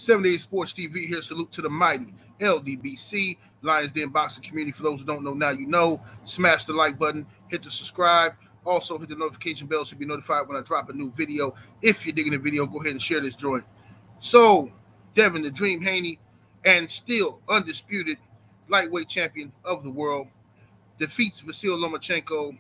78 Sports TV here. Salute to the mighty LDBC, Lions Den Boxing community. For those who don't know, now you know. Smash the like button, hit the subscribe. Also, hit the notification bell so you'll be notified when I drop a new video. If you're digging the video, go ahead and share this joint. So, Devin the Dream Haney, and still undisputed lightweight champion of the world, defeats Vasyl Lomachenko.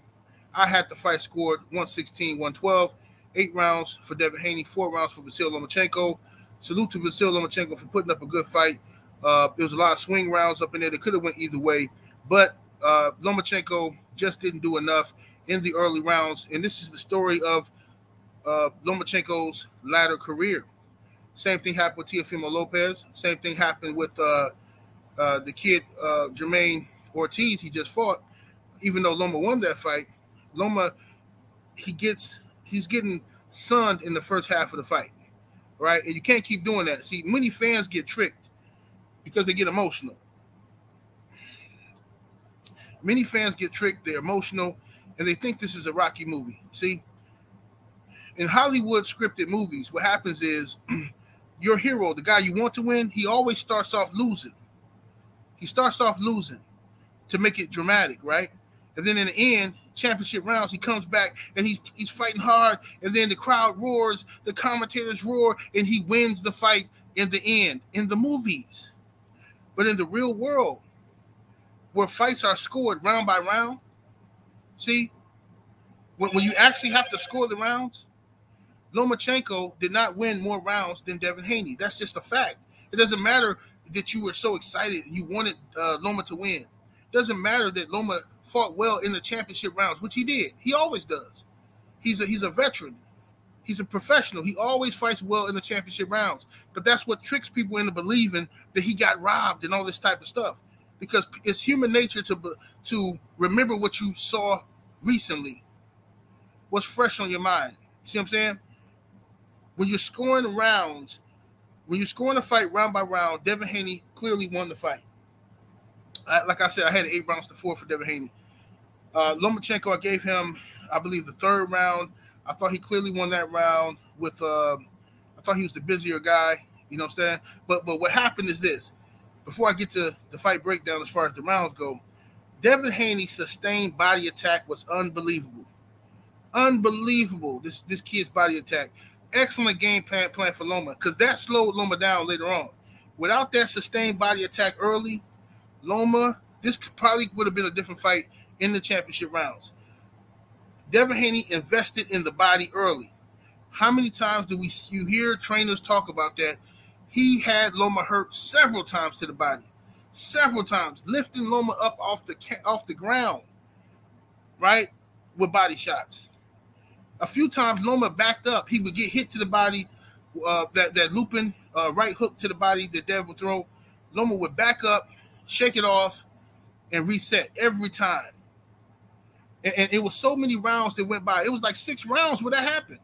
I had the fight scored 116-112, 8 rounds for Devin Haney, 4 rounds for Vasyl Lomachenko. Salute to Vasyl Lomachenko for putting up a good fight. There was a lot of swing rounds up in there that could have went either way, but Lomachenko just didn't do enough in the early rounds, and this is the story of Lomachenko's latter career. Same thing happened with Teofimo Lopez. Same thing happened with the kid Jermaine Ortiz he just fought. Even though Loma won that fight, Loma he's getting sunned in the first half of the fight, right? And you can't keep doing that. See, many fans get tricked because they get emotional. Many fans get tricked. They're emotional, and they think this is a Rocky movie. See, in Hollywood scripted movies, what happens is your hero, the guy you want to win, he always starts off losing. He starts off losing to make it dramatic, right? And then in the end, championship rounds, he comes back and he's fighting hard, and then the crowd roars, the commentators roar, and he wins the fight in the end in the movies. But in the real world, where fights are scored round by round, see, when you actually have to score the rounds, Lomachenko did not win more rounds than Devin Haney. That's just a fact. It doesn't matter that you were so excited and you wanted Loma to win. It doesn't matter that Loma fought well in the championship rounds, which he did. He always does. He's a veteran. He's a professional. He always fights well in the championship rounds. But that's what tricks people into believing that he got robbed and all this type of stuff. Because it's human nature to remember what you saw recently, what's fresh on your mind. You see what I'm saying? When you're scoring rounds, when you're scoring a fight round by round, Devin Haney clearly won the fight. Like I said, I had 8 rounds to 4 for Devin Haney. Lomachenko, I gave him, I believe, the 3rd round. I thought he clearly won that round with I thought he was the busier guy, you know what I'm saying? But what happened is this. Before I get to the fight breakdown as far as the rounds go, Devin Haney's sustained body attack was unbelievable. Unbelievable, this kid's body attack. Excellent game plan for Loma, because that slowed Loma down later on. Without that sustained body attack early, Loma, this probably would have been a different fight in the championship rounds. Devin Haney invested in the body early. How many times do you hear trainers talk about that? He had Loma hurt several times to the body, several times, lifting Loma up off the ground, right, with body shots. A few times Loma backed up. He would get hit to the body, that looping right hook to the body that Devin would throw. Loma would back up, shake it off, and reset every time. And it was so many rounds that went by. It was like 6 rounds where that happened.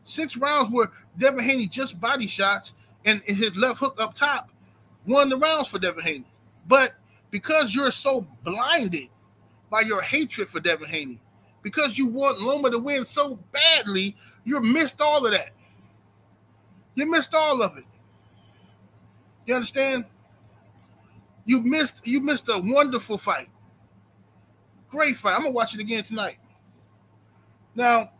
6 rounds where Devin Haney just body shots and his left hook up top won the rounds for Devin Haney. But because you're so blinded by your hatred for Devin Haney, because you want Loma to win so badly, you missed all of that. You missed all of it. You understand? You missed a wonderful fight. Great fight. I'm going to watch it again tonight. Now,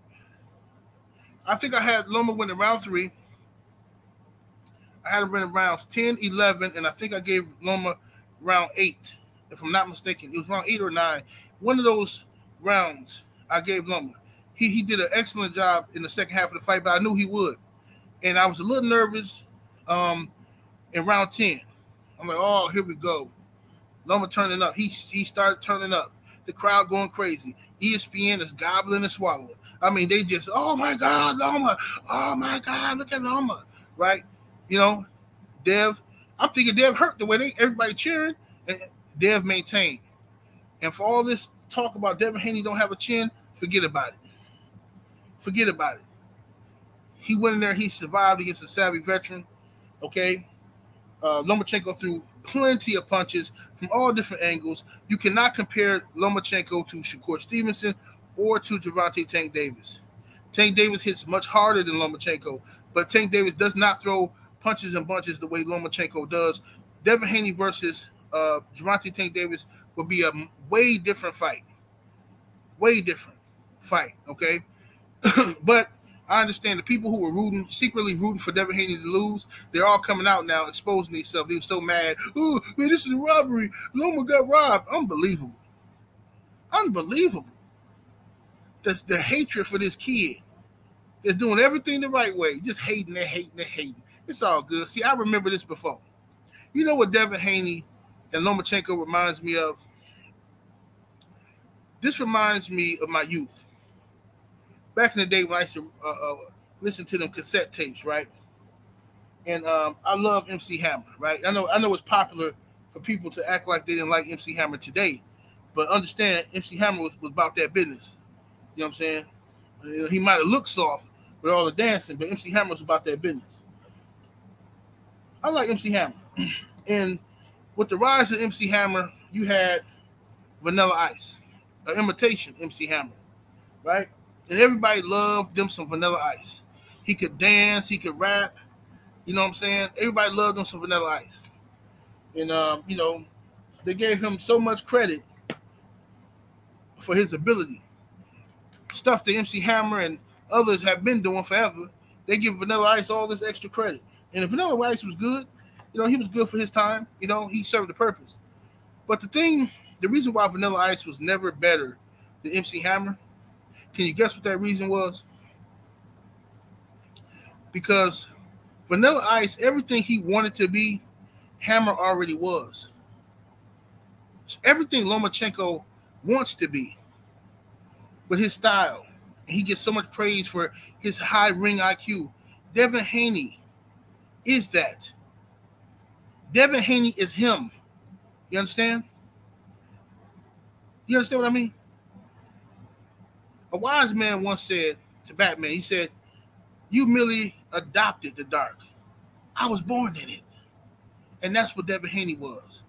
I think I had Loma win in round 3. I had him win in rounds 10, 11, and I think I gave Loma round 8, if I'm not mistaken. It was round 8 or 9. One of those rounds I gave Loma. He did an excellent job in the second half of the fight, but I knew he would. And I was a little nervous in round 10. I'm like, oh, here we go. Loma turning up. He started turning up. The crowd going crazy. ESPN is gobbling and swallowing. I mean, they just, oh, my God, Loma. Oh, my God, look at Loma. Right? You know, Dev, I'm thinking Dev hurt the way everybody cheering, and Dev maintained. And for all this talk about Devin Haney don't have a chin, forget about it. Forget about it. He went in there, he survived against a savvy veteran, okay? Lomachenko threw plenty of punches from all different angles. You cannot compare Lomachenko to Shakur Stevenson or to Gervonta Tank Davis. Tank Davis hits much harder than Lomachenko, but Tank Davis does not throw punches and bunches the way Lomachenko does. Devin Haney versus Gervonta Tank Davis will be a way different fight. Way different fight, okay? But I understand the people who were secretly rooting for Devin Haney to lose, they're all coming out now exposing themselves. They were so mad. Oh, man, this is a robbery. Loma got robbed. Unbelievable. Unbelievable. The hatred for this kid. They're doing everything the right way. Just hating and hating and hating. It's all good. See, I remember this before. You know what Devin Haney and Lomachenko reminds me of? This reminds me of my youth. Back in the day when I used to listen to them cassette tapes, right? And I love MC Hammer, right? I know it's popular for people to act like they didn't like MC Hammer today, but understand MC Hammer was about that business. You know what I'm saying? He might have looked soft with all the dancing, but MC Hammer was about that business. I like MC Hammer. And with the rise of MC Hammer, you had Vanilla Ice, an imitation MC Hammer, right? And everybody loved them some Vanilla Ice. He could dance, he could rap, you know what I'm saying? Everybody loved him some Vanilla Ice. And, you know, they gave him so much credit for his ability. Stuff that MC Hammer and others have been doing forever, they give Vanilla Ice all this extra credit. And if Vanilla Ice was good, you know, he was good for his time. You know, he served a purpose. But the reason why Vanilla Ice was never better than MC Hammer, can you guess what that reason was? Because Vanilla Ice, everything he wanted to be, Hammer already was. So everything Lomachenko wants to be with his style, and he gets so much praise for his high ring IQ. Devin Haney is that. Devin Haney is him. You understand? You understand what I mean? A wise man once said to Batman, he said, "You merely adopted the dark. I was born in it." And that's what Devin Haney was.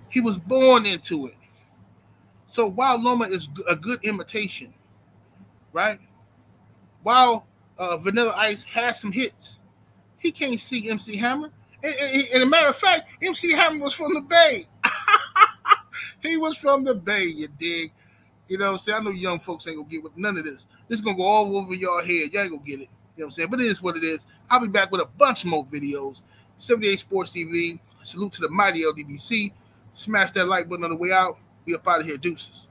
He was born into it. So while Loma is a good imitation, right? While Vanilla Ice has some hits, he can't see MC Hammer. And a matter of fact, MC Hammer was from the Bay. He was from the Bay, you dig? You know what I'm saying? I know young folks ain't gonna get with none of this. This is gonna go all over your head. Y'all ain't gonna get it. You know what I'm saying? But it is what it is. I'll be back with a bunch more videos. 78 Sports TV. Salute to the mighty LDBC. Smash that like button on the way out. We up out of here. Deuces.